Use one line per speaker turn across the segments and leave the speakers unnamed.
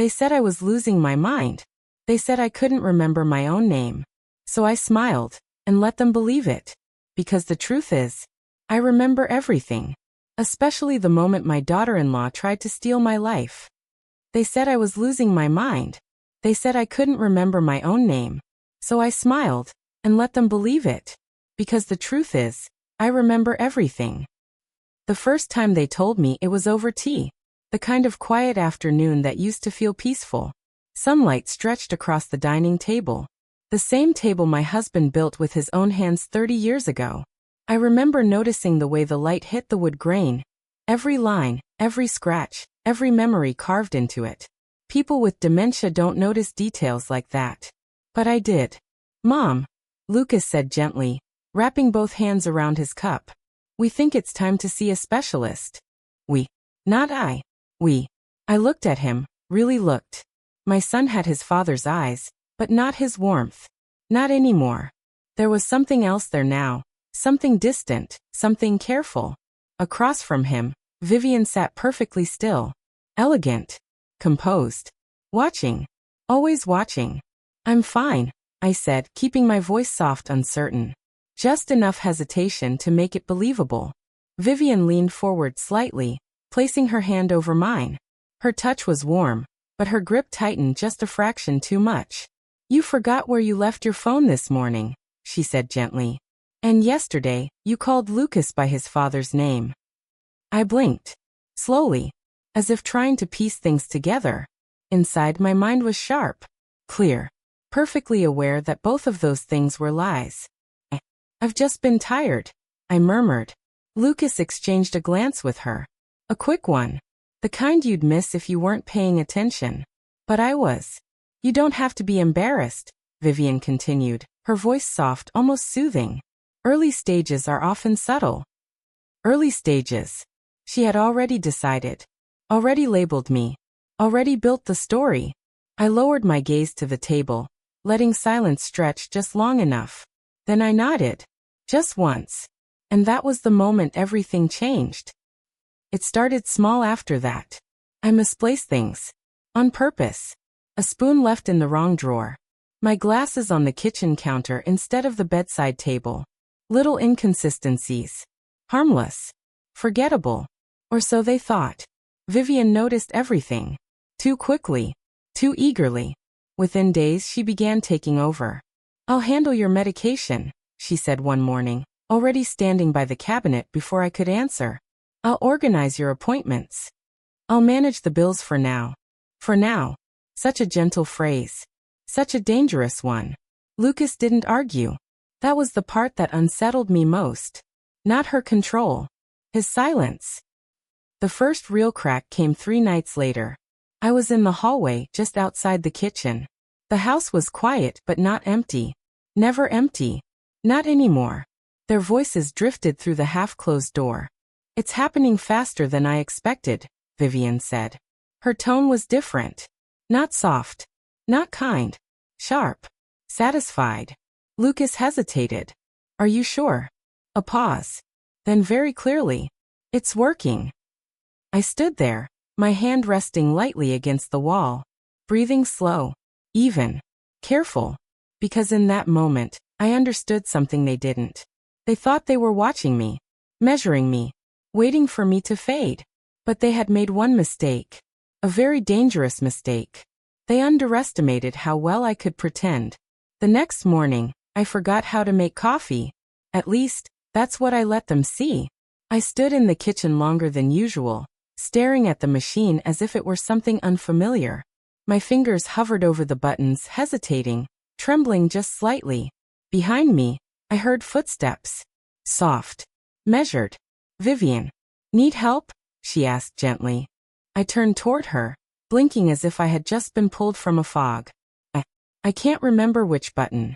They said I was losing my mind. They said I couldn't remember my own name. So I smiled and let them believe it. Because the truth is, I remember everything. Especially the moment my daughter-in-law tried to steal my life. They said I was losing my mind. They said I couldn't remember my own name. So I smiled and let them believe it. Because the truth is, I remember everything. The first time they told me, it was over tea. The kind of quiet afternoon that used to feel peaceful. Sunlight stretched across the dining table. The same table my husband built with his own hands 30 years ago. I remember noticing the way the light hit the wood grain. Every line, every scratch, every memory carved into it. People with dementia don't notice details like that. But I did. Mom, Lucas said gently, wrapping both hands around his cup. We think it's time to see a specialist. We. Not I. We. I looked at him, really looked. My son had his father's eyes, but not his warmth. Not anymore. There was something else there now. Something distant, something careful. Across from him, Vivian sat perfectly still. Elegant. Composed. Watching. Always watching. I'm fine, I said, keeping my voice soft, uncertain. Just enough hesitation to make it believable. Vivian leaned forward slightly, placing her hand over mine. Her touch was warm, but her grip tightened just a fraction too much. You forgot where you left your phone this morning, she said gently. And yesterday, you called Lucas by his father's name. I blinked. Slowly. As if trying to piece things together. Inside, my mind was sharp. Clear. Perfectly aware that both of those things were lies. I've just been tired, I murmured. Lucas exchanged a glance with her. A quick one. The kind you'd miss if you weren't paying attention. But I was. You don't have to be embarrassed, Vivian continued, her voice soft, almost soothing. Early stages are often subtle. Early stages. She had already decided. Already labeled me. Already built the story. I lowered my gaze to the table, letting silence stretch just long enough. Then I nodded. Just once. And that was the moment everything changed. It started small after that. I misplaced things. On purpose. A spoon left in the wrong drawer. My glasses on the kitchen counter instead of the bedside table. Little inconsistencies. Harmless. Forgettable. Or so they thought. Vivian noticed everything. Too quickly. Too eagerly. Within days she began taking over. I'll handle your medication, she said one morning, already standing by the cabinet before I could answer. I'll organize your appointments. I'll manage the bills for now. For now. Such a gentle phrase. Such a dangerous one. Lucas didn't argue. That was the part that unsettled me most. Not her control. His silence. The first real crack came 3 nights later. I was in the hallway, just outside the kitchen. The house was quiet but not empty. Never empty. Not anymore. Their voices drifted through the half-closed door. It's happening faster than I expected, Vivian said. Her tone was different. Not soft. Not kind. Sharp. Satisfied. Lucas hesitated. Are you sure? A pause. Then very clearly. It's working. I stood there, my hand resting lightly against the wall. Breathing slow. Even. Careful. Because in that moment, I understood something they didn't. They thought they were watching me. Measuring me. Waiting for me to fade. But they had made one mistake. A very dangerous mistake. They underestimated how well I could pretend. The next morning, I forgot how to make coffee. At least, that's what I let them see. I stood in the kitchen longer than usual, staring at the machine as if it were something unfamiliar. My fingers hovered over the buttons, hesitating, trembling just slightly. Behind me, I heard footsteps. Soft. Measured. Vivian. Need help? She asked gently. I turned toward her, blinking as if I had just been pulled from a fog. I can't remember which button.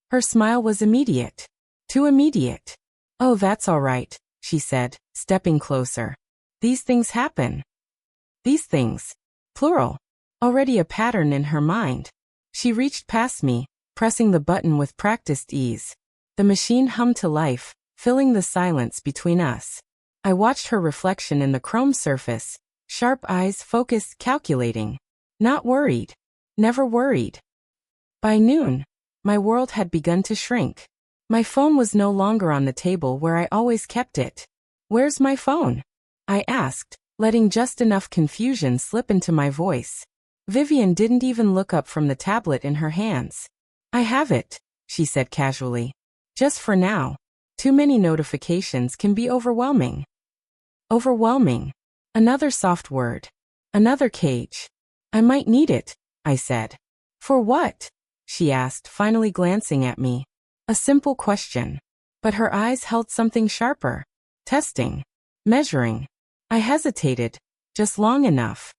Her smile was immediate. Too immediate. Oh, that's all right, she said, stepping closer. These things happen. These things. Plural. Already a pattern in her mind. She reached past me, pressing the button with practiced ease. The machine hummed to life, filling the silence between us. I watched her reflection in the chrome surface, sharp eyes focused, calculating. Not worried. Never worried. By noon, my world had begun to shrink. My phone was no longer on the table where I always kept it. Where's my phone? I asked, letting just enough confusion slip into my voice. Vivian didn't even look up from the tablet in her hands. I have it, she said casually. Just for now. Too many notifications can be overwhelming. Overwhelming. Another soft word. Another cage. I might need it, I said. For what? She asked, finally glancing at me. A simple question. But her eyes held something sharper. Testing. Measuring. I hesitated. Just long enough.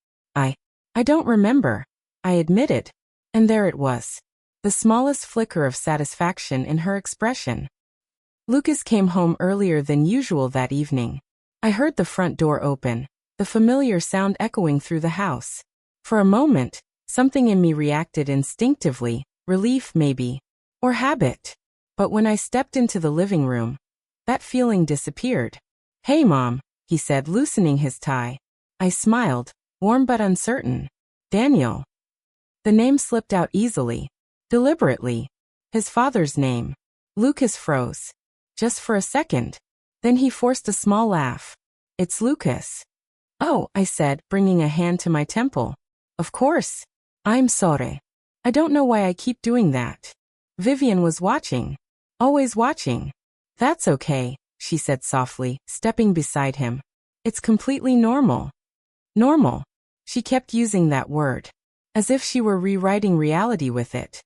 I don't remember, I admitted. And there it was. The smallest flicker of satisfaction in her expression. Lucas came home earlier than usual that evening. I heard the front door open, the familiar sound echoing through the house. For a moment, something in me reacted instinctively, relief maybe, or habit. But when I stepped into the living room, that feeling disappeared. Hey Mom, he said, loosening his tie. I smiled, warm but uncertain. Daniel. The name slipped out easily, deliberately. His father's name. Lucas froze. Just for a second. Then he forced a small laugh. It's Lucas. Oh, I said, bringing a hand to my temple. Of course. I'm sorry. I don't know why I keep doing that. Vivian was watching. Always watching. That's okay, she said softly, stepping beside him. It's completely normal. Normal. She kept using that word, as if she were rewriting reality with it.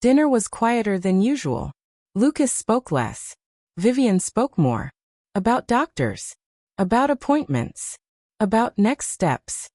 Dinner was quieter than usual. Lucas spoke less. Vivian spoke more. About doctors. About appointments. About next steps.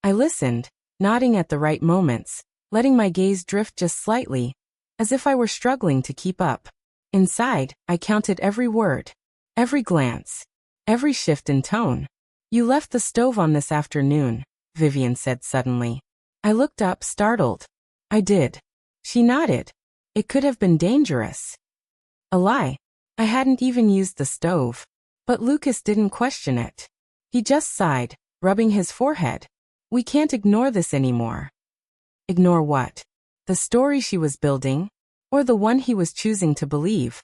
I listened, nodding at the right moments, letting my gaze drift just slightly, as if I were struggling to keep up. Inside, I counted every word, every glance, every shift in tone. You left the stove on this afternoon, Vivian said suddenly. I looked up, startled. I did. She nodded. It could have been dangerous. A lie. I hadn't even used the stove. But Lucas didn't question it. He just sighed, rubbing his forehead. We can't ignore this anymore. Ignore what? The story she was building? Or the one he was choosing to believe?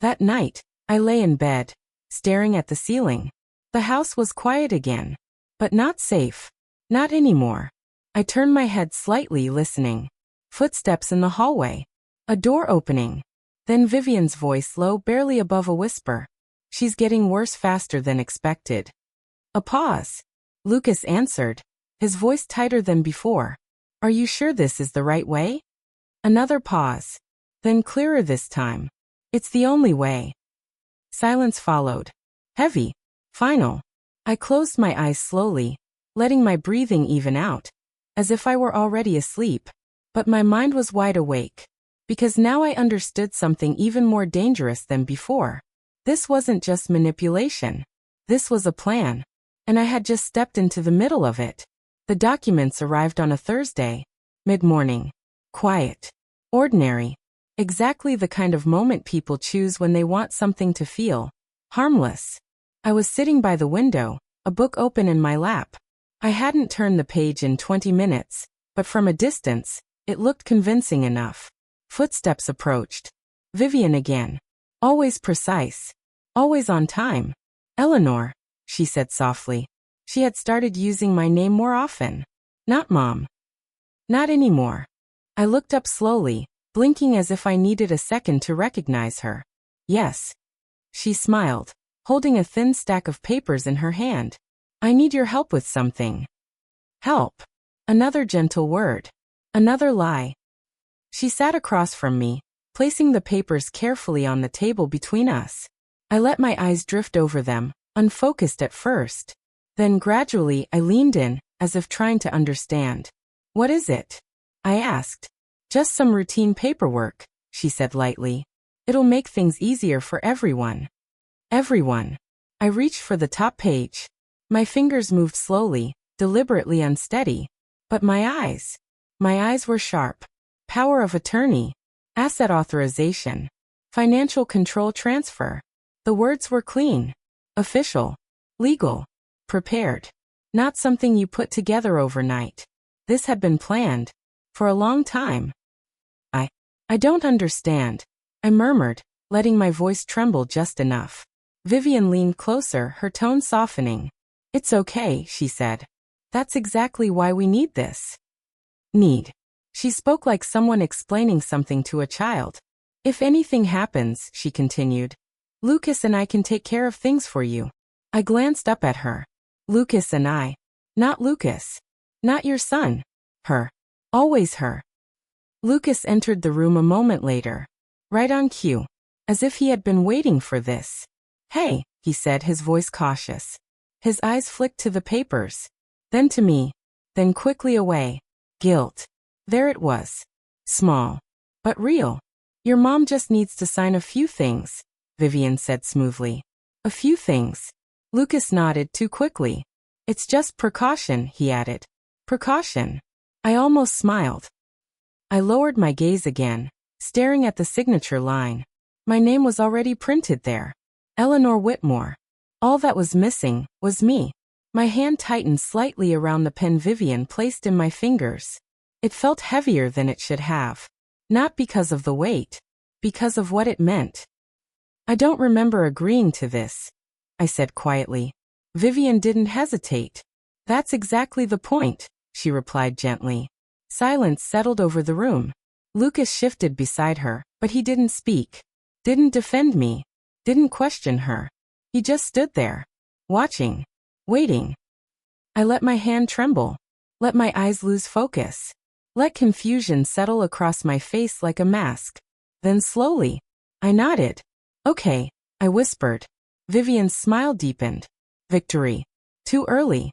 That night, I lay in bed, staring at the ceiling. The house was quiet again. But not safe. Not anymore. I turned my head slightly, listening. Footsteps in the hallway. A door opening. Then Vivian's voice, low, barely above a whisper. She's getting worse faster than expected. A pause. Lucas answered, his voice tighter than before. Are you sure this is the right way? Another pause. Then clearer this time. It's the only way. Silence followed. Heavy. Final. I closed my eyes slowly, letting my breathing even out, as if I were already asleep. But my mind was wide awake. Because now I understood something even more dangerous than before. This wasn't just manipulation. This was a plan. And I had just stepped into the middle of it. The documents arrived on a Thursday. Mid-morning. Quiet. Ordinary. Exactly the kind of moment people choose when they want something to feel. Harmless. I was sitting by the window, a book open in my lap. I hadn't turned the page in 20 minutes, but from a distance, it looked convincing enough. Footsteps approached. Vivian again. Always precise. Always on time. Eleanor, she said softly. She had started using my name more often. Not Mom. Not anymore. I looked up slowly, blinking as if I needed a second to recognize her. Yes. She smiled, holding a thin stack of papers in her hand. I need your help with something. Help. Another gentle word. Another lie. She sat across from me, placing the papers carefully on the table between us. I let my eyes drift over them, unfocused at first. Then gradually I leaned in, as if trying to understand. What is it? I asked. Just some routine paperwork, she said lightly. It'll make things easier for everyone. Everyone. I reached for the top page. My fingers moved slowly, deliberately unsteady. But my eyes were sharp. Power of attorney. Asset authorization. Financial control transfer. The words were clean. Official. Legal. Prepared. Not something you put together overnight. This had been planned. For a long time. I don't understand, I murmured, letting my voice tremble just enough. Vivian leaned closer, her tone softening. It's okay, she said. That's exactly why we need this. Need. She spoke like someone explaining something to a child. If anything happens, she continued, Lucas and I can take care of things for you. I glanced up at her. Lucas and I. Not Lucas. Not your son. Her. Always her. Lucas entered the room a moment later. Right on cue. As if he had been waiting for this. Hey, he said, his voice cautious. His eyes flicked to the papers. Then to me. Then quickly away. Guilt. There it was. Small. But real. Your mom just needs to sign a few things, Vivian said smoothly. A few things. Lucas nodded too quickly. It's just precaution, he added. Precaution. I almost smiled. I lowered my gaze again, staring at the signature line. My name was already printed there. Eleanor Whitmore. All that was missing was me. My hand tightened slightly around the pen Vivian placed in my fingers. It felt heavier than it should have. Not because of the weight. Because of what it meant. I don't remember agreeing to this, I said quietly. Vivian didn't hesitate. That's exactly the point, she replied gently. Silence settled over the room. Lucas shifted beside her, but he didn't speak. Didn't defend me. Didn't question her. He just stood there. Watching. Waiting. I let my hand tremble. Let my eyes lose focus. Let confusion settle across my face like a mask. Then slowly, I nodded. Okay, I whispered. Vivian's smile deepened. Victory. Too early.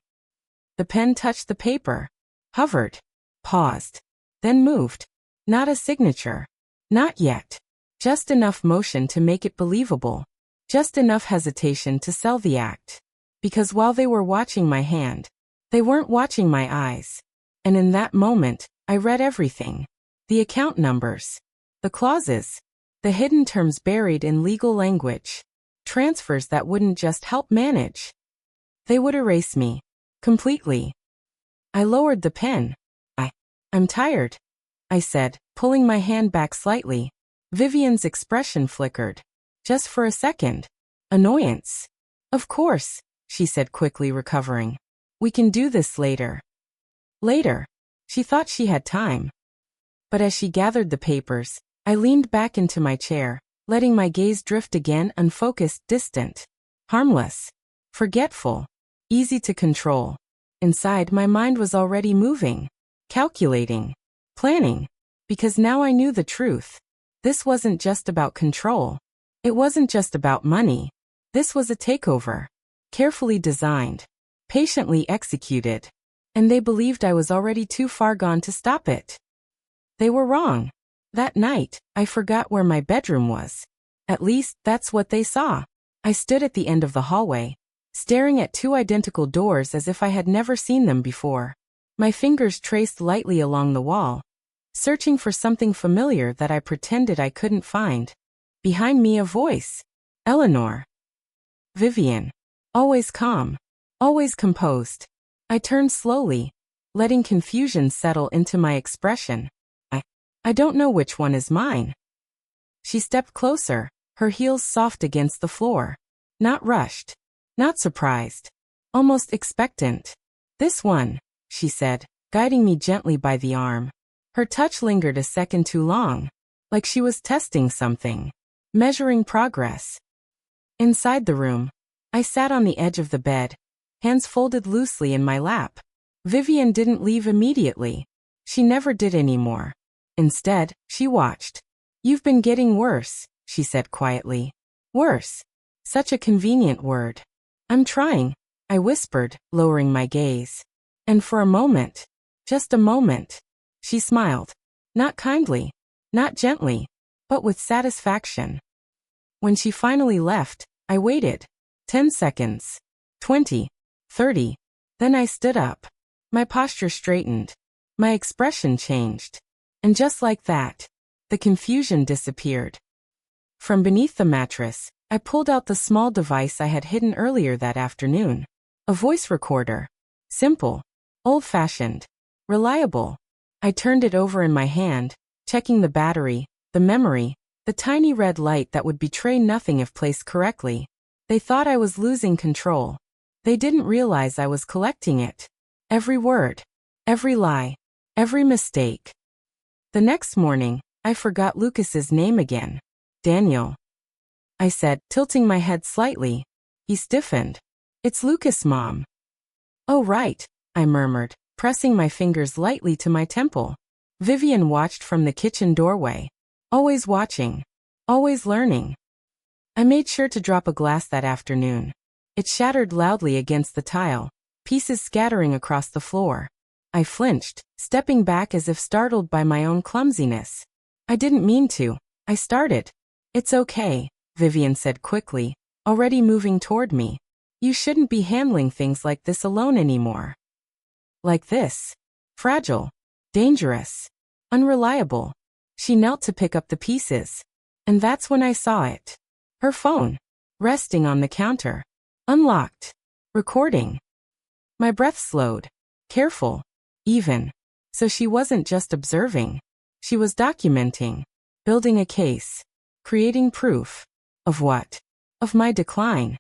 The pen touched the paper. Hovered. Paused. Then moved. Not a signature. Not yet. Just enough motion to make it believable. Just enough hesitation to sell the act. Because while they were watching my hand, they weren't watching my eyes. And in that moment, I read everything. The account numbers. The clauses. The hidden terms buried in legal language. Transfers that wouldn't just help manage. They would erase me. Completely. I lowered the pen. I'm tired, I said, pulling my hand back slightly. Vivian's expression flickered. Just for a second. Annoyance. Of course, she said quickly, recovering. We can do this later. Later. She thought she had time. But as she gathered the papers, I leaned back into my chair, letting my gaze drift again, unfocused, distant. Harmless. Forgetful. Easy to control. Inside, my mind was already moving. Calculating. Planning. Because now I knew the truth. This wasn't just about control. It wasn't just about money. This was a takeover. Carefully designed. Patiently executed. And they believed I was already too far gone to stop it. They were wrong. That night, I forgot where my bedroom was. At least, that's what they saw. I stood at the end of the hallway, staring at two identical doors as if I had never seen them before. My fingers traced lightly along the wall, searching for something familiar that I pretended I couldn't find. Behind me, a voice. Eleanor. Vivian. Always calm. Always composed. I turned slowly, letting confusion settle into my expression. I don't know which one is mine. She stepped closer, her heels soft against the floor. Not rushed. Not surprised. Almost expectant. This one, she said, guiding me gently by the arm. Her touch lingered a second too long, like she was testing something, measuring progress. Inside the room, I sat on the edge of the bed, hands folded loosely in my lap. Vivian didn't leave immediately. She never did anymore. Instead, she watched. You've been getting worse, she said quietly. Worse. Such a convenient word. I'm trying, I whispered, lowering my gaze. And for a moment, just a moment, she smiled. Not kindly, not gently, but with satisfaction. When she finally left, I waited. 10 seconds. 20. 30. Then I stood up. My posture straightened. My expression changed. And just like that, the confusion disappeared. From beneath the mattress, I pulled out the small device I had hidden earlier that afternoon. A voice recorder. Simple. Old-fashioned. reliable. I turned it over in my hand, checking the battery, the memory, the tiny red light that would betray nothing if placed correctly. They thought I was losing control. They didn't realize I was collecting it. Every word, every lie, every mistake. The next morning, I forgot Lucas's name again. Daniel, I said, tilting my head slightly. He stiffened. It's Lucas, Mom. Oh, right, I murmured, pressing my fingers lightly to my temple. Vivian watched from the kitchen doorway. Always watching. Always learning. I made sure to drop a glass that afternoon. It shattered loudly against the tile, pieces scattering across the floor. I flinched, stepping back as if startled by my own clumsiness. I didn't mean to. I started. It's okay, Vivian said quickly, already moving toward me. You shouldn't be handling things like this alone anymore. Like this. Fragile. Dangerous. Unreliable. She knelt to pick up the pieces. And that's when I saw it. Her phone. Resting on the counter. Unlocked. Recording. My breath slowed. Careful. Even. So she wasn't just observing. She was documenting. Building a case. Creating proof. Of what? Of my decline.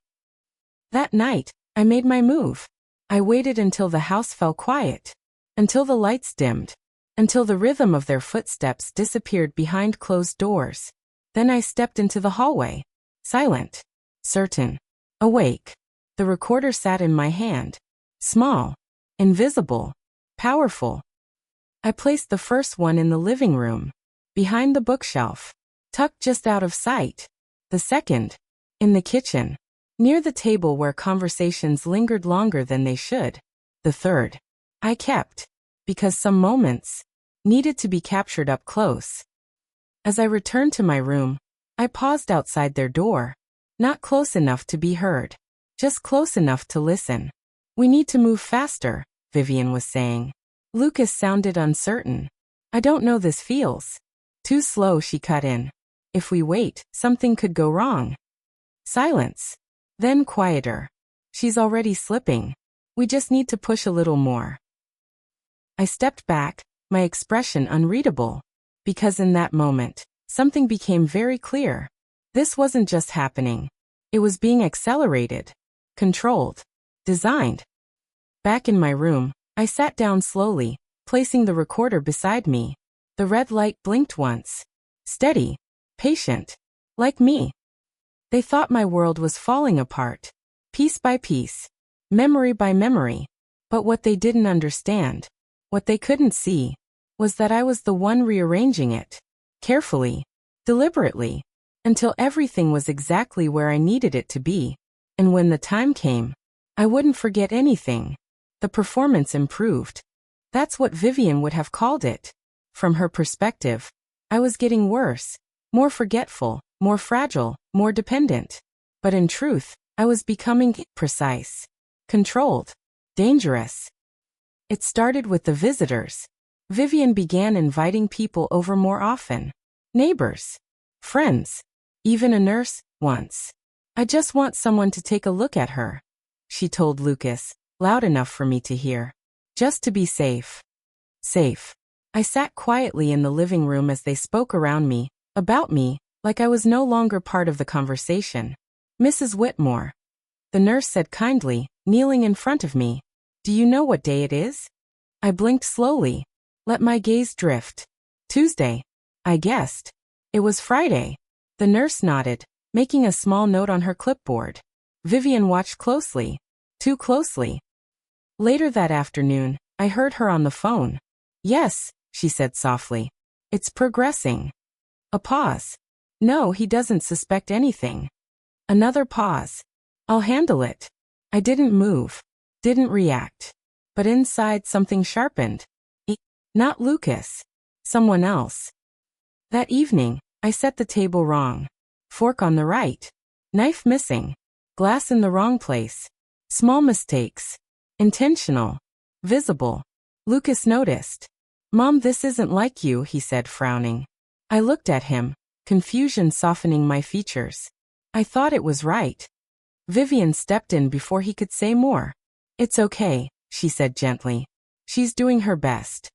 That night, I made my move. I waited until the house fell quiet. Until the lights dimmed. Until the rhythm of their footsteps disappeared behind closed doors. Then I stepped into the hallway. Silent. Certain. Awake. The recorder sat in my hand. Small. Invisible. Powerful. I placed the first one in the living room. Behind the bookshelf. Tucked just out of sight. The second. In the kitchen. Near the table where conversations lingered longer than they should. The third. I kept. Because some moments needed to be captured up close. As I returned to my room, I paused outside their door. Not close enough to be heard. Just close enough to listen. We need to move faster, Vivian was saying. Lucas sounded uncertain. I don't know, this feels too slow, she cut in. If we wait, something could go wrong. Silence. Then quieter. She's already slipping. We just need to push a little more. I stepped back, my expression unreadable. Because in that moment, something became very clear. This wasn't just happening. It was being accelerated. Controlled. Designed. Back in my room, I sat down slowly, placing the recorder beside me. The red light blinked once. Steady. Patient. Like me. They thought my world was falling apart. Piece by piece. Memory by memory. But what they didn't understand, what they couldn't see, was that I was the one rearranging it. Carefully. Deliberately. Until everything was exactly where I needed it to be. And when the time came, I wouldn't forget anything. The performance improved. That's what Vivian would have called it. From her perspective, I was getting worse. More forgetful, more fragile, more dependent. But in truth, I was becoming precise. Controlled. Dangerous. It started with the visitors. Vivian began inviting people over more often. Neighbors. Friends. Even a nurse, once. I just want someone to take a look at her, she told Lucas, loud enough for me to hear. Just to be safe. Safe. I sat quietly in the living room as they spoke around me, about me, like I was no longer part of the conversation. Mrs. Whitmore. The nurse said kindly, kneeling in front of me. Do you know what day it is? I blinked slowly. Let my gaze drift. Tuesday. I guessed. It was Friday. The nurse nodded, making a small note on her clipboard. Vivian watched closely. Too closely. Later that afternoon, I heard her on the phone. Yes, she said softly. It's progressing. A pause. No, he doesn't suspect anything. Another pause. I'll handle it. I didn't move. Didn't react. But inside something sharpened. Not Lucas. Someone else. That evening, I set the table wrong. Fork on the right. Knife missing. Glass in the wrong place. Small mistakes. Intentional. Visible. Lucas noticed. Mom, this isn't like you, he said, frowning. I looked at him, confusion softening my features. I thought it was right. Vivian stepped in before he could say more. It's okay, she said gently. She's doing her best.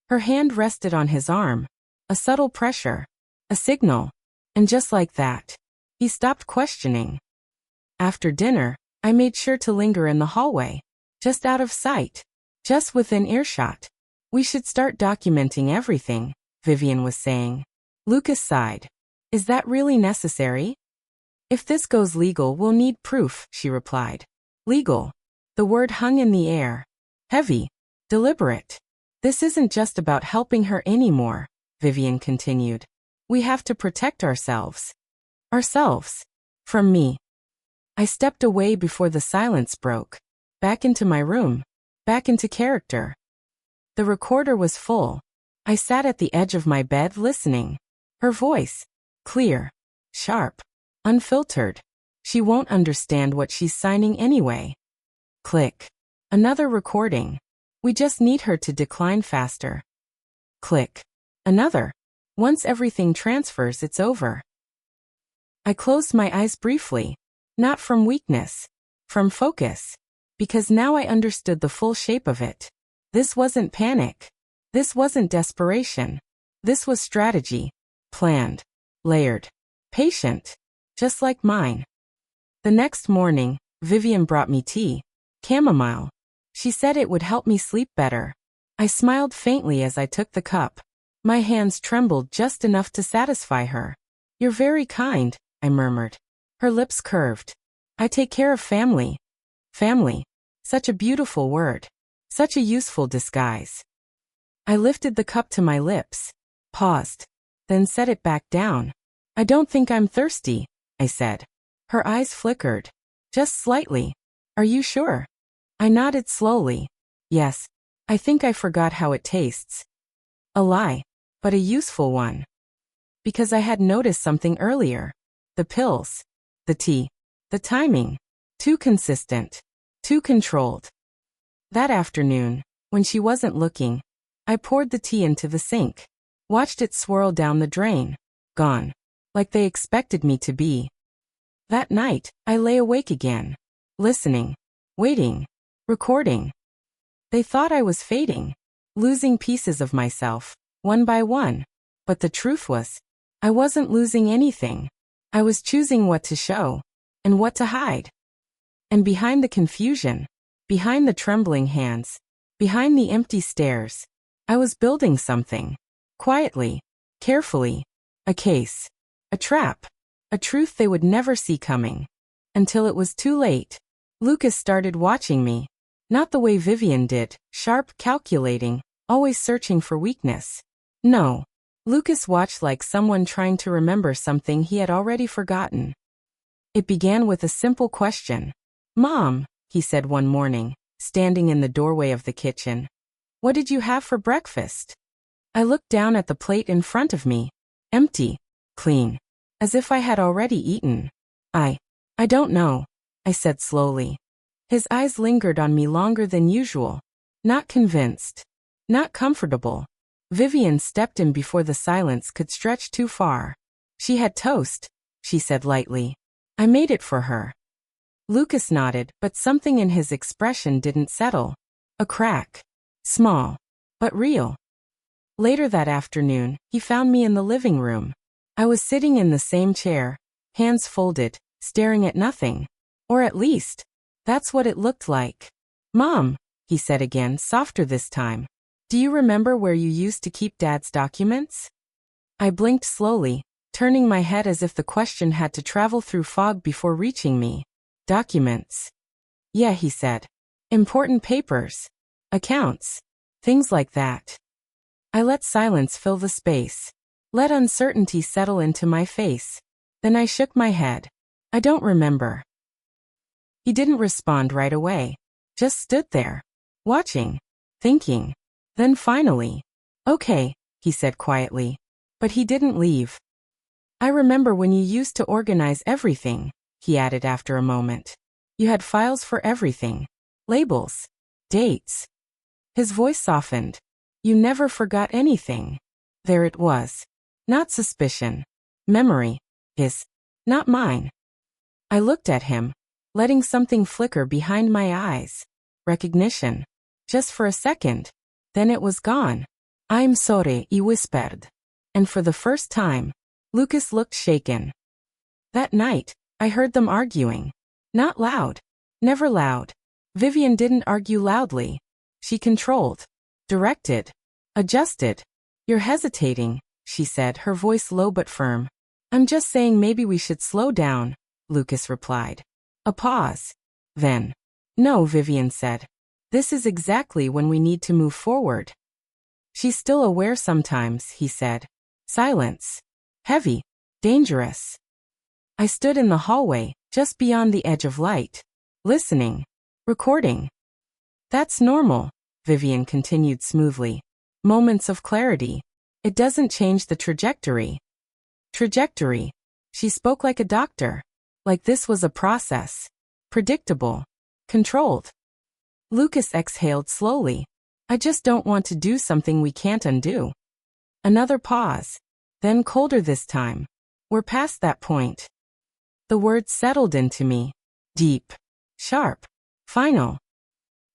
Her hand rested on his arm. A subtle pressure. A signal. And just like that, he stopped questioning. After dinner, I made sure to linger in the hallway. Just out of sight. Just within earshot. We should start documenting everything, Vivian was saying. Lucas sighed. Is that really necessary? If this goes legal, we'll need proof, she replied. Legal. The word hung in the air. Heavy. Deliberate. This isn't just about helping her anymore, Vivian continued. We have to protect ourselves. Ourselves. From me. I stepped away before the silence broke. Back into my room. Back into character. The recorder was full. I sat at the edge of my bed listening. Her voice. Clear. Sharp. Unfiltered. She won't understand what she's signing anyway. Click. Another recording. We just need her to decline faster. Click. Another. Once everything transfers, it's over. I closed my eyes briefly. Not from weakness. From focus. Because now I understood the full shape of it. This wasn't panic. This wasn't desperation. This was strategy. Planned. Layered. Patient. Just like mine. The next morning, Vivian brought me tea. Chamomile. She said it would help me sleep better. I smiled faintly as I took the cup. My hands trembled just enough to satisfy her. You're very kind, I murmured. Her lips curved. I take care of family. Family. Such a beautiful word. Such a useful disguise. I lifted the cup to my lips. Paused. Then set it back down. I don't think I'm thirsty, I said. Her eyes flickered. Just slightly. Are you sure? I nodded slowly. Yes. I think I forgot how it tastes. A lie. But a useful one. Because I had noticed something earlier. The pills. The tea. The timing. Too consistent. Too controlled. That afternoon, when she wasn't looking, I poured the tea into the sink. Watched it swirl down the drain. Gone. Like they expected me to be. That night, I lay awake again. Listening. Waiting. Recording. They thought I was fading. Losing pieces of myself. One by one. But the truth was, I wasn't losing anything. I was choosing what to show. And what to hide. And behind the confusion, behind the trembling hands, behind the empty stares, I was building something. Quietly. Carefully. A case. A trap. A truth they would never see coming. Until it was too late. Lucas started watching me. Not the way Vivian did, sharp, calculating, always searching for weakness. No. Lucas watched like someone trying to remember something he had already forgotten. It began with a simple question. Mom, he said one morning, standing in the doorway of the kitchen. What did you have for breakfast? I looked down at the plate in front of me. Empty. Clean. As if I had already eaten. I don't know, I said slowly. His eyes lingered on me longer than usual. Not convinced. Not comfortable. Vivian stepped in before the silence could stretch too far. She had toast, she said lightly. I made it for her. Lucas nodded, but something in his expression didn't settle. A crack. Small. But real. Later that afternoon, he found me in the living room. I was sitting in the same chair, hands folded, staring at nothing. Or at least, that's what it looked like. Mom, he said again, softer this time. Do you remember where you used to keep Dad's documents? I blinked slowly, turning my head as if the question had to travel through fog before reaching me. Documents. Yeah, he said. Important papers. Accounts. Things like that. I let silence fill the space. Let uncertainty settle into my face. Then I shook my head. I don't remember. He didn't respond right away. Just stood there. Watching. Thinking. Then finally. Okay, he said quietly. But he didn't leave. I remember when you used to organize everything, he added after a moment. You had files for everything. Labels. Dates. His voice softened. You never forgot anything. There it was. Not suspicion. Memory. His. Not mine. I looked at him, letting something flicker behind my eyes. Recognition. just for a second. Then it was gone. I'm sorry, he whispered. And for the first time, Lucas looked shaken. That night, I heard them arguing. Not loud. Never loud. Vivian didn't argue loudly. She controlled, directed, adjusted. You're hesitating, she said, her voice low but firm. I'm just saying maybe we should slow down, Lucas replied. A pause. Then. No, Vivian said. This is exactly when we need to move forward. She's still aware sometimes, he said. Silence. Heavy. Dangerous. I stood in the hallway, just beyond the edge of light. Listening. Recording. That's normal, Vivian continued smoothly. Moments of clarity. It doesn't change the trajectory. Trajectory. She spoke like a doctor. Like this was a process. Predictable. Controlled. Lucas exhaled slowly. I just don't want to do something we can't undo. Another pause. Then colder this time. We're past that point. The words settled into me. Deep. Sharp. Final.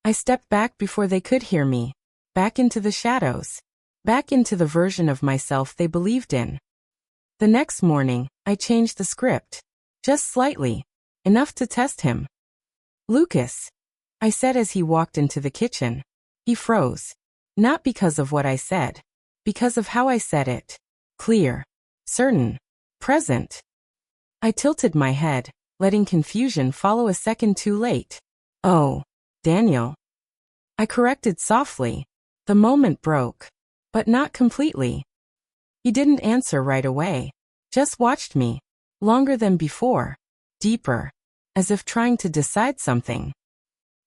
I stepped back before they could hear me. Back into the shadows. Back into the version of myself they believed in. The next morning, I changed the script. Just slightly. Enough to test him. Lucas, I said as he walked into the kitchen. He froze. Not because of what I said. Because of how I said it. Clear. Certain. Present. I tilted my head, letting confusion follow a second too late. Oh, Daniel. I corrected softly. The moment broke. But not completely. He didn't answer right away. Just watched me. Longer than before. Deeper. As if trying to decide something.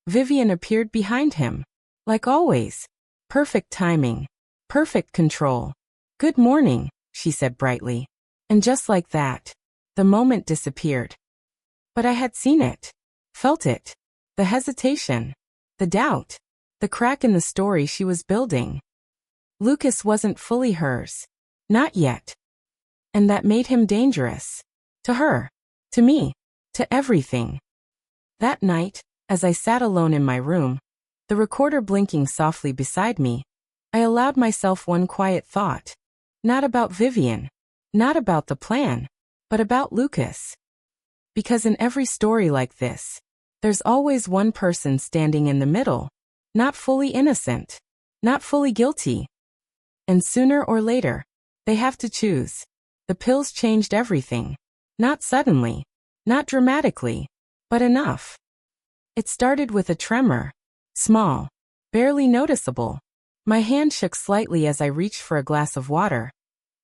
Vivian appeared behind him. Like always. Perfect timing. Perfect control. Good morning, she said brightly. And just like that, the moment disappeared. But I had seen it. Felt it. The hesitation. The doubt. The crack in the story she was building. Lucas wasn't fully hers. Not yet. And that made him dangerous. To her. To me. To everything. That night, as I sat alone in my room, the recorder blinking softly beside me, I allowed myself one quiet thought. Not about Vivian. Not about the plan. But about Lucas. Because in every story like this, there's always one person standing in the middle. Not fully innocent. Not fully guilty. And sooner or later, they have to choose. The pills changed everything. Not suddenly. Not dramatically. But enough. It started with a tremor. Small. Barely noticeable. My hand shook slightly as I reached for a glass of water.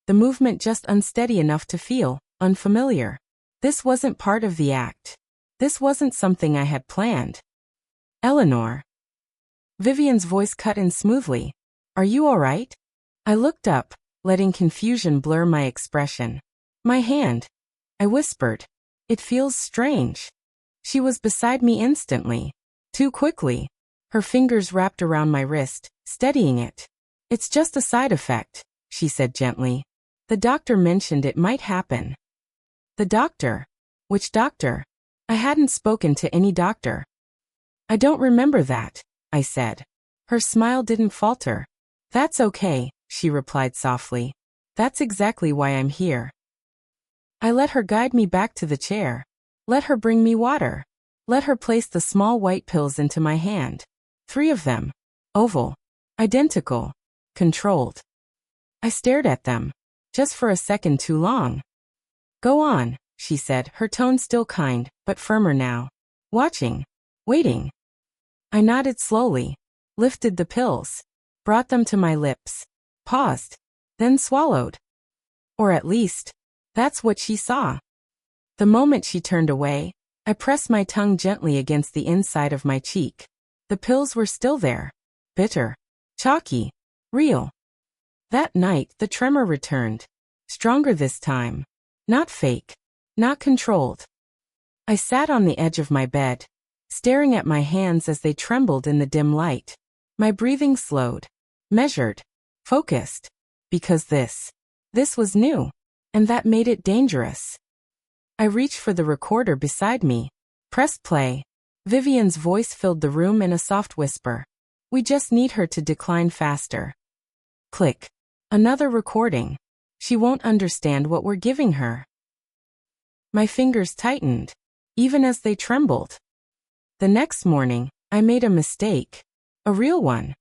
The movement just unsteady enough to feel unfamiliar. This wasn't part of the act. This wasn't something I had planned. Eleanor. Vivian's voice cut in smoothly. Are you all right? I looked up, letting confusion blur my expression. My hand. I whispered. It feels strange. She was beside me instantly. Too quickly. Her fingers wrapped around my wrist, steadying it. It's just a side effect, she said gently. The doctor mentioned it might happen. The doctor? Which doctor? I hadn't spoken to any doctor. I don't remember that, I said. Her smile didn't falter. That's okay, she replied softly. That's exactly why I'm here. I let her guide me back to the chair. Let her bring me water. Let her place the small white pills into my hand. 3 of them. Oval. Identical. Controlled. I stared at them. Just for a second too long. Go on, she said, her tone still kind, but firmer now. Watching. Waiting. I nodded slowly. Lifted the pills. Brought them to my lips. Paused. Then swallowed. Or at least, that's what she saw. The moment she turned away, I pressed my tongue gently against the inside of my cheek. The pills were still there. Bitter. Chalky. Real. That night, the tremor returned. Stronger this time. Not fake. Not controlled. I sat on the edge of my bed, staring at my hands as they trembled in the dim light. My breathing slowed. Measured. Focused. Because this was new. And that made it dangerous. I reached for the recorder beside me. Pressed play. Vivian's voice filled the room in a soft whisper. We just need her to decline faster. Click. Another recording. She won't understand what we're giving her. My fingers tightened, even as they trembled. The next morning, I made a mistake. A real one.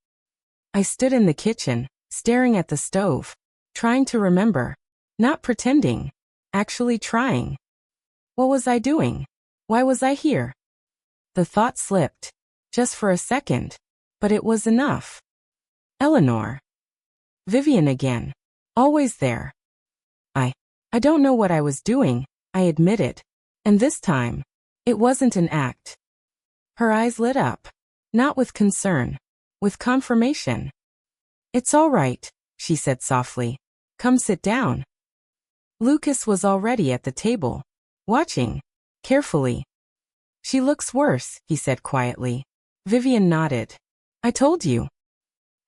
I stood in the kitchen, staring at the stove, trying to remember. Not pretending. Actually trying. What was I doing? Why was I here? The thought slipped. Just for a second. But it was enough. Eleanor. Vivian again. Always there. I don't know what I was doing, I admitted. And this time, it wasn't an act. Her eyes lit up. Not with concern. With confirmation. It's all right, she said softly. Come sit down. Lucas was already at the table, watching, carefully. She looks worse, he said quietly. Vivian nodded. I told you.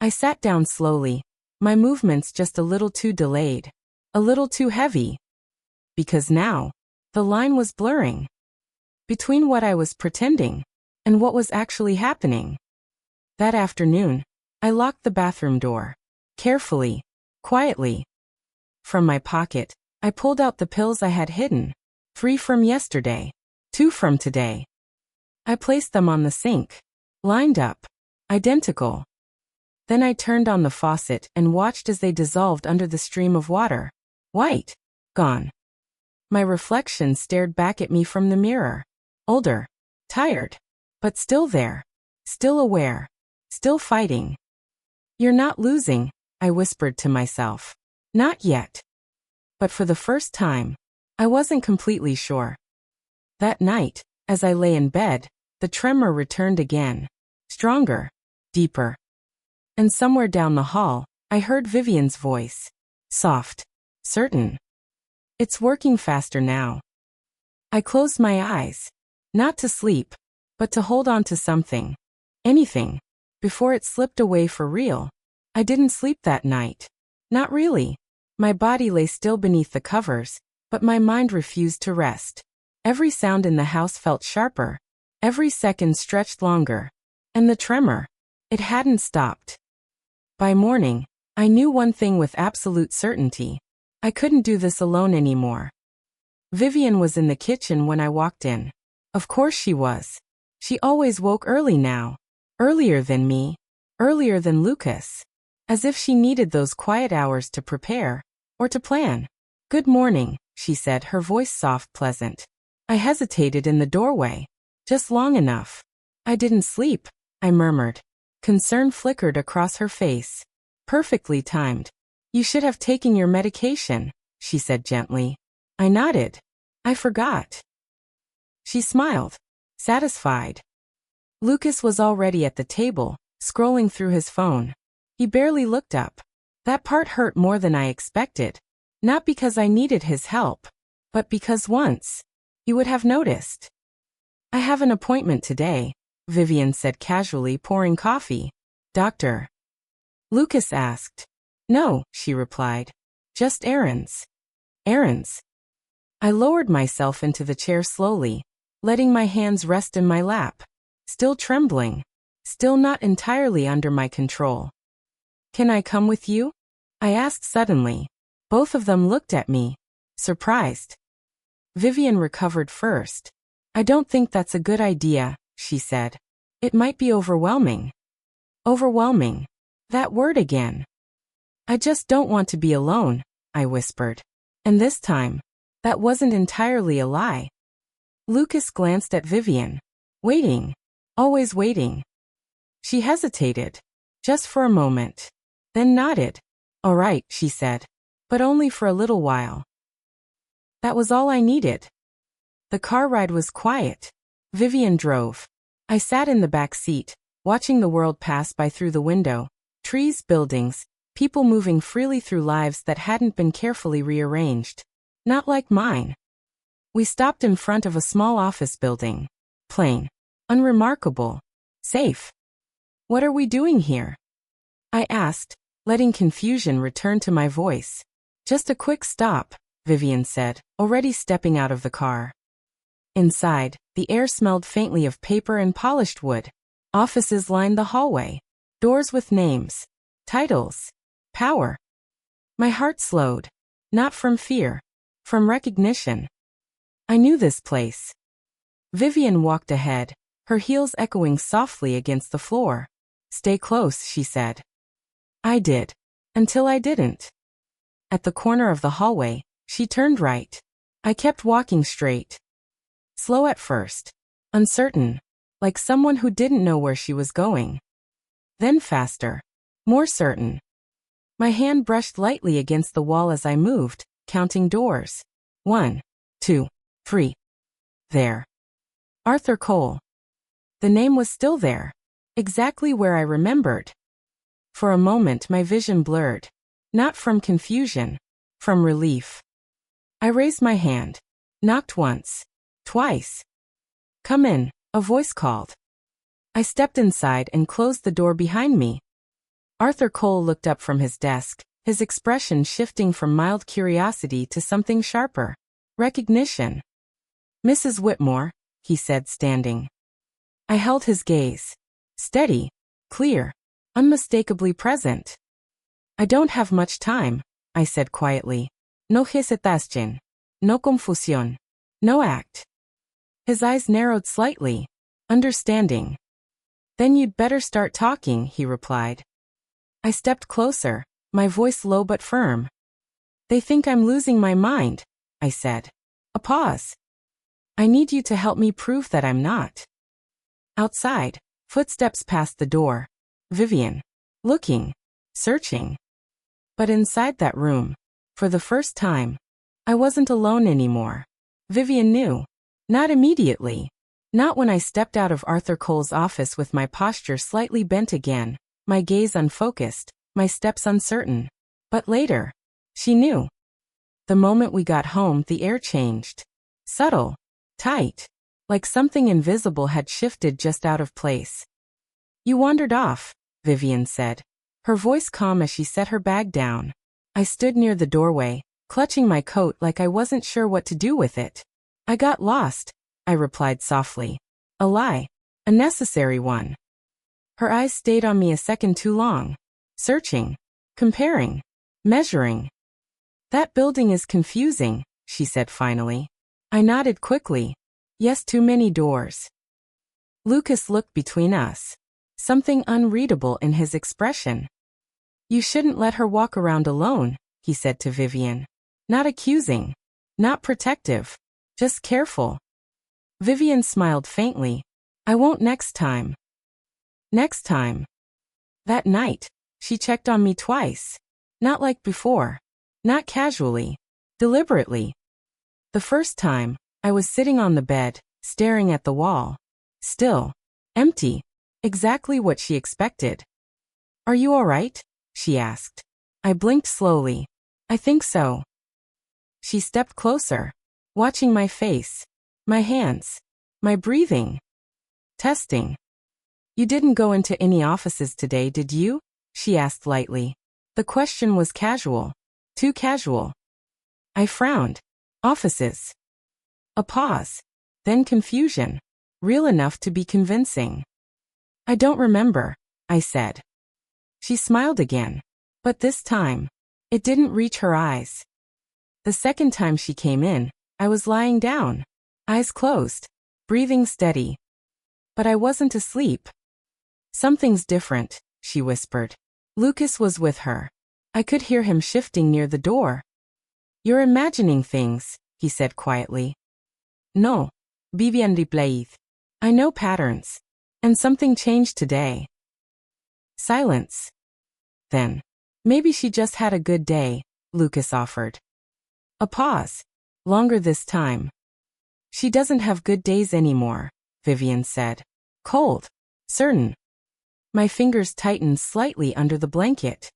I sat down slowly, my movements just a little too delayed, a little too heavy. Because now, the line was blurring. Between what I was pretending, and what was actually happening. That afternoon, I locked the bathroom door. Carefully, quietly. From my pocket, I pulled out the pills I had hidden. 3 from yesterday, 2 from today. I placed them on the sink. Lined up. Identical. Then I turned on the faucet and watched as they dissolved under the stream of water. White. Gone. My reflection stared back at me from the mirror. Older. Tired. But still there. Still aware. Still fighting. You're not losing, I whispered to myself. Not yet. But for the first time, I wasn't completely sure. That night, as I lay in bed, the tremor returned again. Stronger. Deeper. And somewhere down the hall, I heard Vivian's voice. Soft. Certain. It's working faster now. I closed my eyes. Not to sleep, but to hold on to something. Anything. Before it slipped away for real. I didn't sleep that night. Not really. My body lay still beneath the covers, but my mind refused to rest. Every sound in the house felt sharper. Every second stretched longer. And the tremor. It hadn't stopped. By morning, I knew one thing with absolute certainty. I couldn't do this alone anymore. Vivian was in the kitchen when I walked in. Of course she was. She always woke early now. Earlier than me. Earlier than Lucas. As if she needed those quiet hours to prepare. Or to plan. Good morning, she said, her voice soft, pleasant. I hesitated in the doorway. Just long enough. I didn't sleep, I murmured. Concern flickered across her face. Perfectly timed. You should have taken your medication, she said gently. I nodded. I forgot. She smiled. Satisfied. Lucas was already at the table, scrolling through his phone. He barely looked up. That part hurt more than I expected. Not because I needed his help, but because once, he would have noticed. I have an appointment today, Vivian said casually, pouring coffee. Doctor? Lucas asked. No, she replied. Just errands. Errands. I lowered myself into the chair slowly, letting my hands rest in my lap. Still trembling. Still not entirely under my control. Can I come with you? I asked suddenly. Both of them looked at me, surprised. Vivian recovered first. I don't think that's a good idea, she said. It might be overwhelming. Overwhelming. That word again. I just don't want to be alone, I whispered. And this time, that wasn't entirely a lie. Lucas glanced at Vivian. Waiting. Always waiting. She hesitated. Just for a moment. Then nodded. All right, she said. But only for a little while. That was all I needed. The car ride was quiet. Vivian drove. I sat in the back seat, watching the world pass by through the window. Trees, buildings, people moving freely through lives that hadn't been carefully rearranged. Not like mine. We stopped in front of a small office building. Plain. Unremarkable. Safe. What are we doing here? I asked, letting confusion return to my voice. Just a quick stop, Vivian said, already stepping out of the car. Inside, the air smelled faintly of paper and polished wood. Offices lined the hallway. Doors with names. Titles. Power. My heart slowed. Not from fear. From recognition. I knew this place. Vivian walked ahead, her heels echoing softly against the floor. Stay close, she said. I did. Until I didn't. At the corner of the hallway, she turned right. I kept walking straight. Slow at first. Uncertain. Like someone who didn't know where she was going. Then faster. More certain. My hand brushed lightly against the wall as I moved, counting doors. 1, 2, 3. There. Arthur Cole. The name was still there. Exactly where I remembered. For a moment my vision blurred. Not from confusion. From relief. I raised my hand. Knocked once. Twice. Come in, a voice called. I stepped inside and closed the door behind me. Arthur Cole looked up from his desk, his expression shifting from mild curiosity to something sharper. Recognition. Mrs. Whitmore, he said, standing. I held his gaze. Steady, clear, unmistakably present. I don't have much time, I said quietly. No hesitación. No confusión. No act. His eyes narrowed slightly. Understanding. Then you'd better start talking, he replied. I stepped closer, my voice low but firm. They think I'm losing my mind, I said. A pause. I need you to help me prove that I'm not. Outside, footsteps passed the door. Vivian. Looking. Searching. But inside that room, for the first time, I wasn't alone anymore. Vivian knew. Not immediately. Not when I stepped out of Arthur Cole's office with my posture slightly bent again, my gaze unfocused, my steps uncertain. But later. She knew. The moment we got home, the air changed. Subtle. Tight. Like something invisible had shifted just out of place. You wandered off, Vivian said, her voice calm as she set her bag down. I stood near the doorway, clutching my coat like I wasn't sure what to do with it. I got lost, I replied softly. A lie. A necessary one. Her eyes stayed on me a second too long. Searching. Comparing. Measuring. That building is confusing, she said finally. I nodded quickly. Yes, too many doors. Lucas looked between us. Something unreadable in his expression. You shouldn't let her walk around alone, he said to Vivian. Not accusing. Not protective. Just careful. Vivian smiled faintly. I won't next time. Next time. That night, she checked on me twice. Not like before. Not casually. Deliberately. The first time, I was sitting on the bed, staring at the wall. Still. Empty. Exactly what she expected. Are you all right? She asked. I blinked slowly. I think so. She stepped closer, watching my face, my hands, my breathing. Testing. You didn't go into any offices today, did you? She asked lightly. The question was casual. Too casual. I frowned. Offices. A pause. Then confusion. Real enough to be convincing. I don't remember, I said. She smiled again. But this time, it didn't reach her eyes. The second time she came in, I was lying down. Eyes closed. Breathing steady. But I wasn't asleep. Something's different, she whispered. Lucas was with her. I could hear him shifting near the door. You're imagining things, he said quietly. No. Vivian replied. I know patterns. And something changed today. Silence. Then. Maybe she just had a good day, Lucas offered. A pause. Longer this time. She doesn't have good days anymore, Vivian said. Cold. Certain. My fingers tightened slightly under the blanket.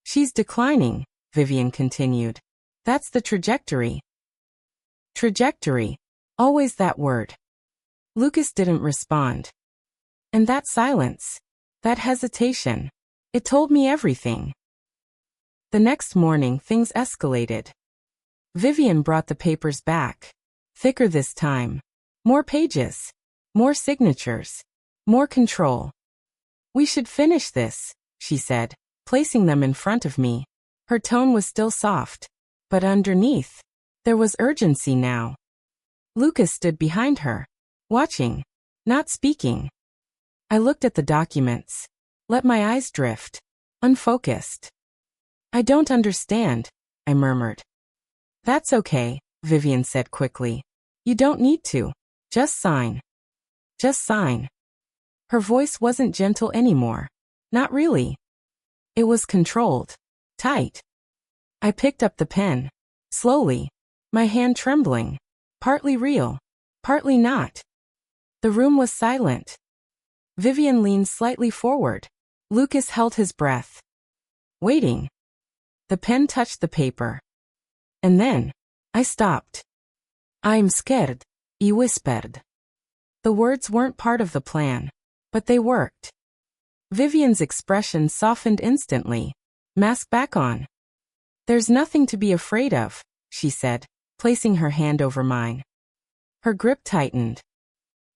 She's declining, Vivian continued. That's the trajectory. Trajectory. Always that word. Lucas didn't respond. And that silence. That hesitation. It told me everything. The next morning things escalated. Vivian brought the papers back. Thicker this time. More pages. More signatures. More control. We should finish this, she said, placing them in front of me. Her tone was still soft, but underneath, there was urgency now. Lucas stood behind her, watching, not speaking. I looked at the documents, let my eyes drift, unfocused. I don't understand, I murmured. That's okay, Vivian said quickly. You don't need to. Just sign. Just sign. Her voice wasn't gentle anymore. Not really. It was controlled. Tight. I picked up the pen. Slowly. My hand trembling. Partly real. Partly not. The room was silent. Vivian leaned slightly forward. Lucas held his breath. Waiting. The pen touched the paper. And then, I stopped. I'm scared, he whispered. The words weren't part of the plan, but they worked. Vivian's expression softened instantly. Mask back on. There's nothing to be afraid of, she said, placing her hand over mine. Her grip tightened.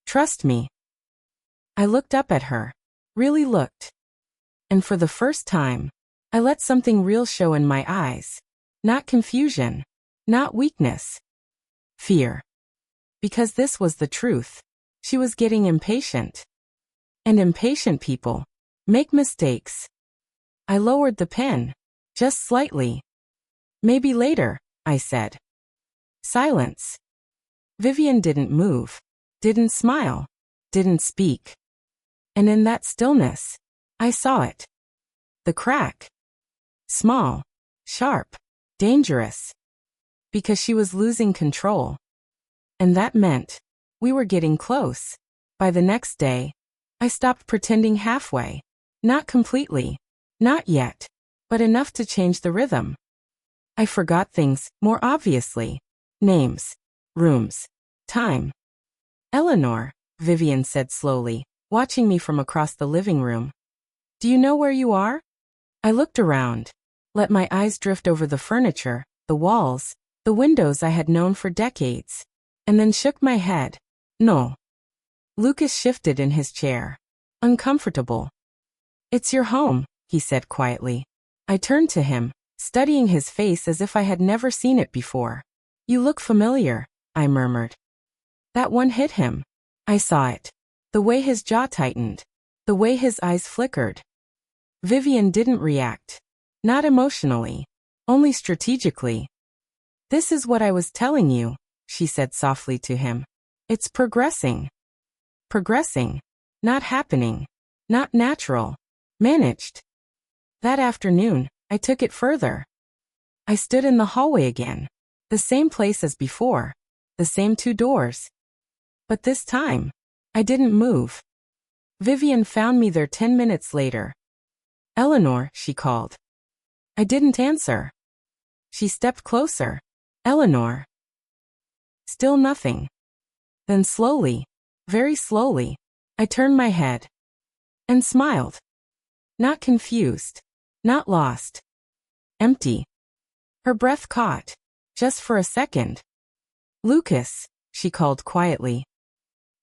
Trust me. I looked up at her. Really looked. And for the first time, I let something real show in my eyes. Not confusion. Not weakness. Fear. Because this was the truth. She was getting impatient. And impatient people make mistakes. I lowered the pen. Just slightly. Maybe later, I said. Silence. Vivian didn't move. Didn't smile. Didn't speak. And in that stillness, I saw it. The crack. Small. Sharp. Dangerous. Because she was losing control. And that meant we were getting close. By the next day, I stopped pretending halfway. Not completely. Not yet. But enough to change the rhythm. I forgot things more obviously. Names. Rooms. Time. Eleanor, Vivian said slowly, watching me from across the living room. Do you know where you are? I looked around. Let my eyes drift over the furniture, the walls, the windows I had known for decades. And then shook my head. No. Lucas shifted in his chair. Uncomfortable. It's your home, he said quietly. I turned to him, studying his face as if I had never seen it before. You look familiar, I murmured. That one hit him. I saw it. The way his jaw tightened. The way his eyes flickered. Vivian didn't react. Not emotionally. Only strategically. This is what I was telling you, she said softly to him. It's progressing. Progressing. Not happening. Not natural. Managed. That afternoon, I took it further. I stood in the hallway again. The same place as before. The same two doors. But this time, I didn't move. Vivian found me there 10 minutes later. Eleanor, she called. I didn't answer. She stepped closer. Eleanor. Still nothing. Then slowly, very slowly, I turned my head. And smiled. Not confused. Not lost. Empty. Her breath caught. Just for a second. Lucas, she called quietly.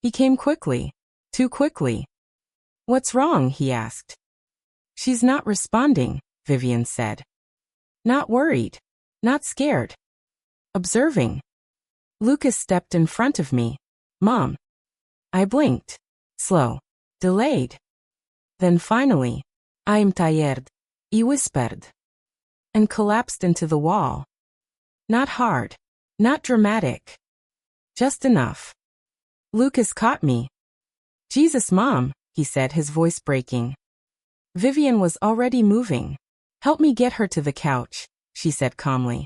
He came quickly. Too quickly. What's wrong? He asked. She's not responding, Vivian said. Not worried. Not scared. Observing. Lucas stepped in front of me. Mom. I blinked. Slow. Delayed. Then finally, I'm tired, he whispered. And collapsed into the wall. Not hard. Not dramatic. Just enough. Lucas caught me. Jesus, Mom, he said, his voice breaking. Vivian was already moving. Help me get her to the couch, she said calmly.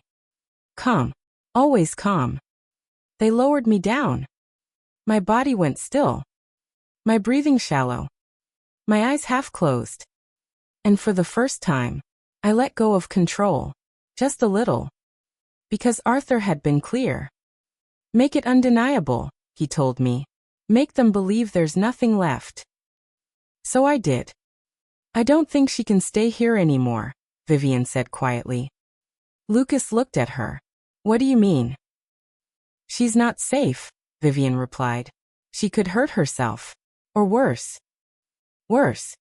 Calm. Always calm. They lowered me down. My body went still. My breathing shallow. My eyes half closed. And for the first time, I let go of control. Just a little. Because Arthur had been clear. Make it undeniable, he told me. Make them believe there's nothing left. So I did. I don't think she can stay here anymore, Vivian said quietly. Lucas looked at her. What do you mean? She's not safe, Vivian replied. She could hurt herself. Or worse. Worse.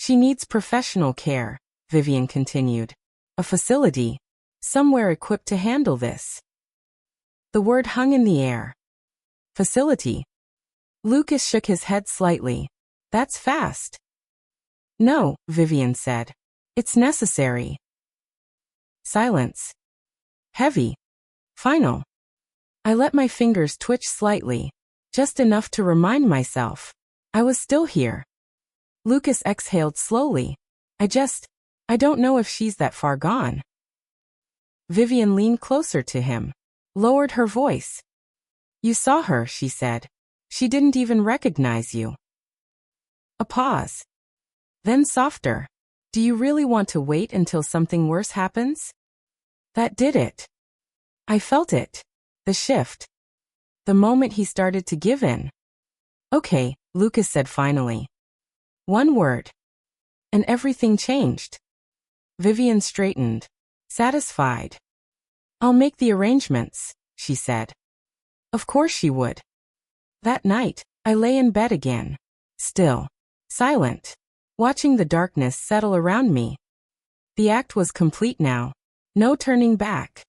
She needs professional care, Vivian continued. A facility. Somewhere equipped to handle this. The word hung in the air. Facility. Lucas shook his head slightly. That's fast. No, Vivian said. It's necessary. Silence. Heavy. Final. I let my fingers twitch slightly, just enough to remind myself I was still here. Lucas exhaled slowly. I don't know if she's that far gone. Vivian leaned closer to him, lowered her voice. You saw her, she said. She didn't even recognize you. A pause. Then softer. Do you really want to wait until something worse happens? That did it. I felt it. The shift. The moment he started to give in. Okay, Lucas said finally. One word. And everything changed. Vivian straightened. Satisfied. I'll make the arrangements, she said. Of course she would. That night, I lay in bed again. Still. Silent. Watching the darkness settle around me. The act was complete now. No turning back.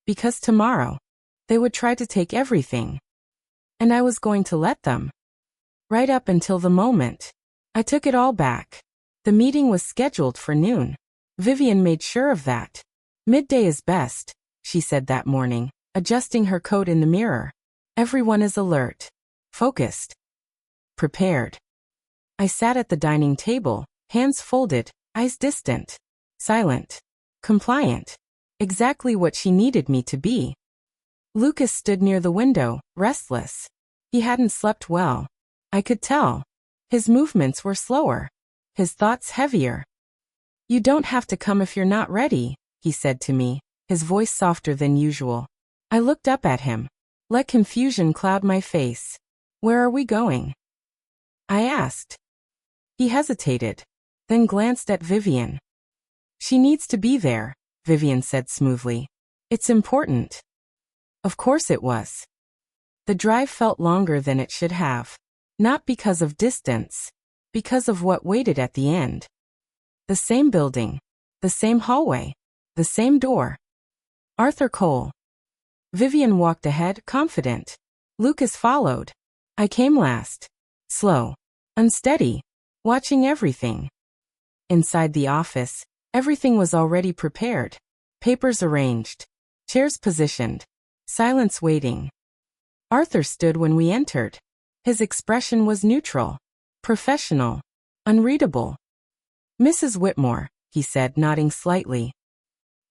Because tomorrow, they would try to take everything. And I was going to let them. Right up until the moment. I took it all back. The meeting was scheduled for noon. Vivian made sure of that. Midday is best, she said that morning, adjusting her coat in the mirror. Everyone is alert. Focused. Prepared. I sat at the dining table, hands folded, eyes distant. Silent. Compliant. Exactly what she needed me to be. Lucas stood near the window, restless. He hadn't slept well. I could tell. His movements were slower. His thoughts heavier. You don't have to come if you're not ready, he said to me, his voice softer than usual. I looked up at him. Let confusion cloud my face. Where are we going? I asked. He hesitated, then glanced at Vivian. She needs to be there, Vivian said smoothly. It's important. Of course it was. The drive felt longer than it should have. Not because of distance, because of what waited at the end. The same building, the same hallway, the same door. Arthur Cole. Vivian walked ahead, confident. Lucas followed. I came last. Slow. Unsteady. Watching everything. Inside the office, everything was already prepared. Papers arranged. Chairs positioned. Silence waiting. Arthur stood when we entered. His expression was neutral. Professional. Unreadable. Mrs. Whitmore, he said, nodding slightly.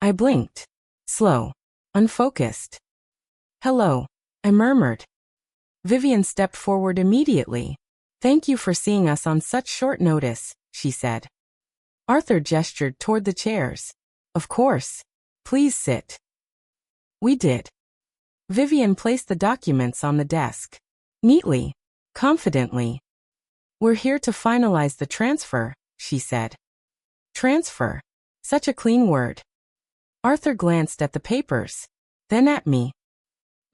I blinked. Slow. Unfocused. Hello, I murmured. Vivian stepped forward immediately. Thank you for seeing us on such short notice, she said. Arthur gestured toward the chairs. Of course. Please sit. We did. Vivian placed the documents on the desk. Neatly. Confidently. We're here to finalize the transfer, she said. Transfer. Such a clean word. Arthur glanced at the papers. Then at me.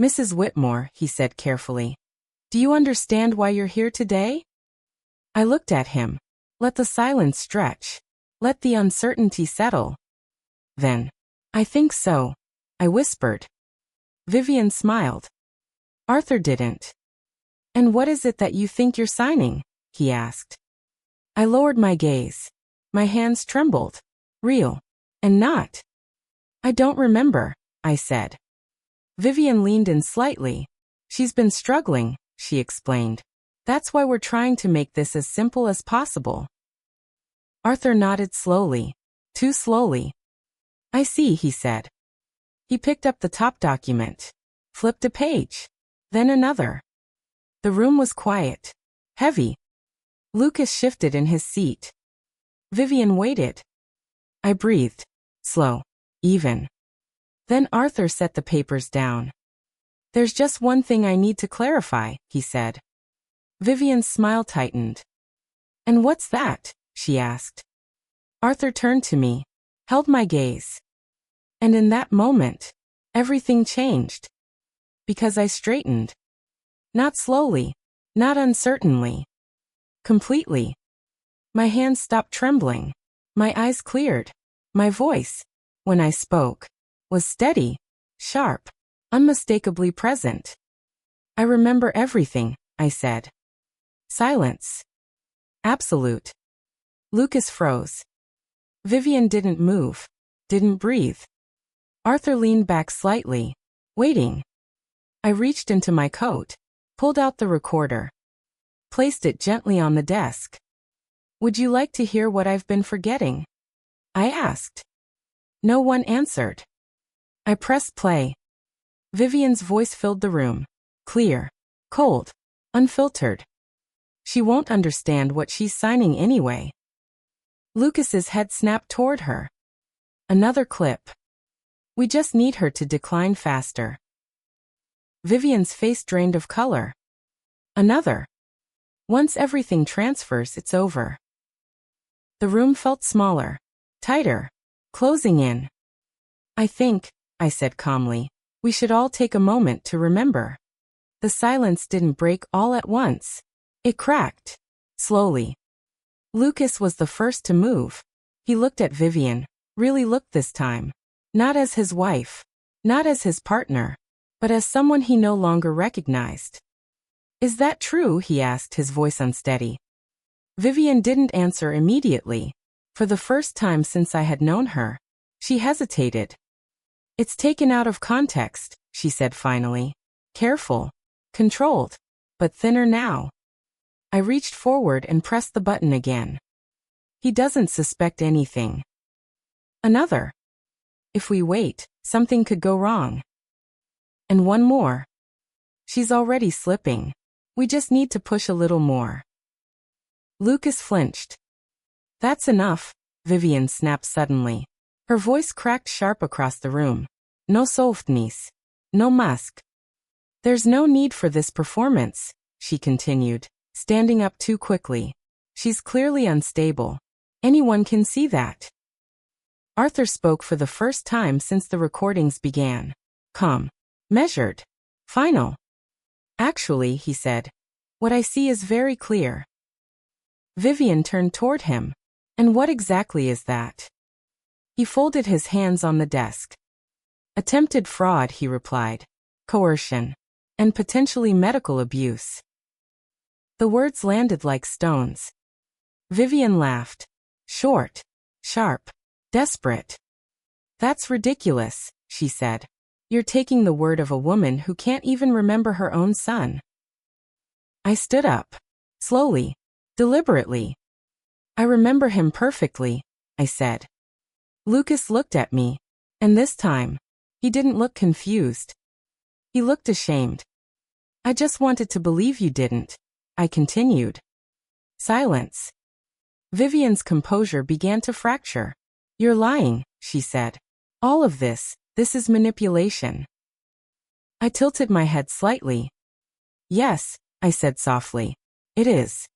Mrs. Whitmore, he said carefully. Do you understand why you're here today? I looked at him. Let the silence stretch. Let the uncertainty settle. Then. I think so. I whispered. Vivian smiled. Arthur didn't. And what is it that you think you're signing? He asked. I lowered my gaze. My hands trembled. Real. And not. I don't remember, I said. Vivian leaned in slightly. She's been struggling, she explained. That's why we're trying to make this as simple as possible. Arthur nodded slowly. Too slowly. I see, he said. He picked up the top document. Flipped a page. Then another. The room was quiet. Heavy. Lucas shifted in his seat. Vivian waited. I breathed. Slow. Even. Then Arthur set the papers down. There's just one thing I need to clarify, he said. Vivian's smile tightened. And what's that? She asked. Arthur turned to me. Held my gaze. And in that moment, everything changed. Because I straightened. Not slowly. Not uncertainly. Completely. My hands stopped trembling. My eyes cleared. My voice, when I spoke, was steady, sharp, unmistakably present. I remember everything, I said. Silence. Absolute. Lucas froze. Vivian didn't move, didn't breathe. Arthur leaned back slightly, waiting. I reached into my coat, pulled out the recorder, placed it gently on the desk. Would you like to hear what I've been forgetting? I asked. No one answered. I pressed play. Vivian's voice filled the room, clear, cold, unfiltered. She won't understand what she's signing anyway. Lucas's head snapped toward her. Another clip. We just need her to decline faster. Vivian's face drained of color. Another. Once everything transfers, it's over. The room felt smaller, tighter, closing in. I think, I said calmly, we should all take a moment to remember. The silence didn't break all at once. It cracked, slowly. Lucas was the first to move. He looked at Vivian, really looked this time. Not as his wife, not as his partner, but as someone he no longer recognized. Is that true? He asked, his voice unsteady. Vivian didn't answer immediately. For the first time since I had known her, she hesitated. It's taken out of context, she said finally. Careful, controlled, but thinner now. I reached forward and pressed the button again. He doesn't suspect anything. Another. If we wait, something could go wrong. And one more. She's already slipping. We just need to push a little more. Lucas flinched. That's enough, Vivian snapped suddenly. Her voice cracked sharp across the room. No softness. No mask. There's no need for this performance, she continued, standing up too quickly. She's clearly unstable. Anyone can see that. Arthur spoke for the first time since the recordings began. Calm. Measured. Final. Actually, he said, what I see is very clear. Vivian turned toward him. And what exactly is that? He folded his hands on the desk. Attempted fraud, he replied. Coercion. And potentially medical abuse. The words landed like stones. Vivian laughed. Short. Sharp. Desperate. That's ridiculous, she said. You're taking the word of a woman who can't even remember her own son. I stood up. Slowly. Deliberately. I remember him perfectly, I said. Lucas looked at me. And this time, he didn't look confused. He looked ashamed. I just wanted to believe you didn't, I continued. Silence. Vivian's composure began to fracture. You're lying, she said. All of this is manipulation. I tilted my head slightly. Yes, I said softly. It is.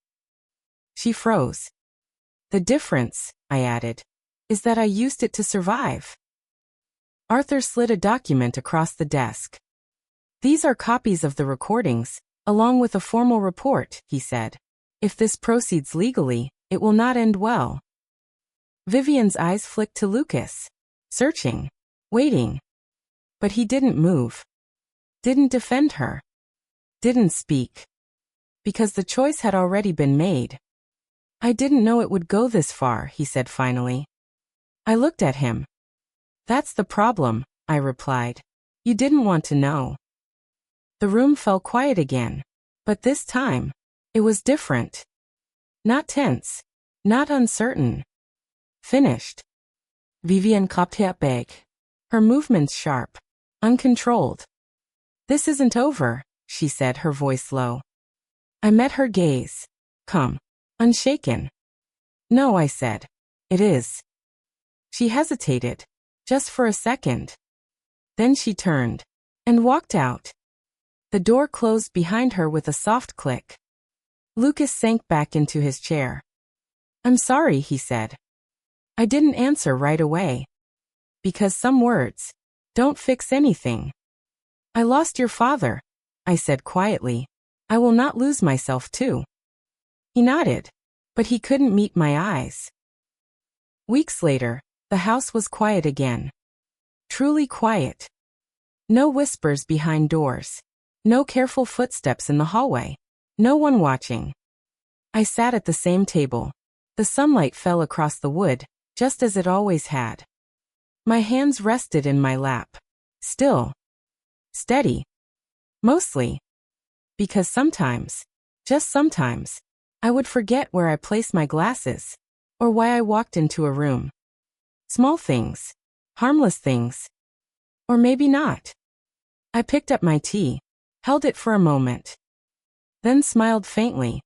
She froze. The difference, I added, is that I used it to survive. Arthur slid a document across the desk. These are copies of the recordings, along with a formal report, he said. If this proceeds legally, it will not end well. Vivian's eyes flicked to Lucas. Searching. Waiting. But he didn't move. Didn't defend her. Didn't speak. Because the choice had already been made. I didn't know it would go this far, he said finally. I looked at him. That's the problem, I replied. You didn't want to know. The room fell quiet again. But this time, it was different. Not tense. Not uncertain. Finished. Vivian klappte her back. Her movements sharp. Uncontrolled. This isn't over, she said, her voice low. I met her gaze. Calm. Unshaken. No, I said. It is. She hesitated. Just for a second. Then she turned. And walked out. The door closed behind her with a soft click. Lucas sank back into his chair. I'm sorry, he said. I didn't answer right away. Because some words don't fix anything. I lost your father, I said quietly. I will not lose myself too. He nodded. but he couldn't meet my eyes. Weeks later, the house was quiet again. Truly quiet. No whispers behind doors. No careful footsteps in the hallway. No one watching. I sat at the same table. The sunlight fell across the wood, just as it always had. My hands rested in my lap. Still. Steady. Mostly. Because sometimes, just sometimes, I would forget where I placed my glasses, or why I walked into a room. Small things. Harmless things. Or maybe not. I picked up my tea, held it for a moment, then smiled faintly.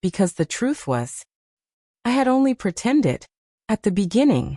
Because the truth was, I had only pretended, at the beginning.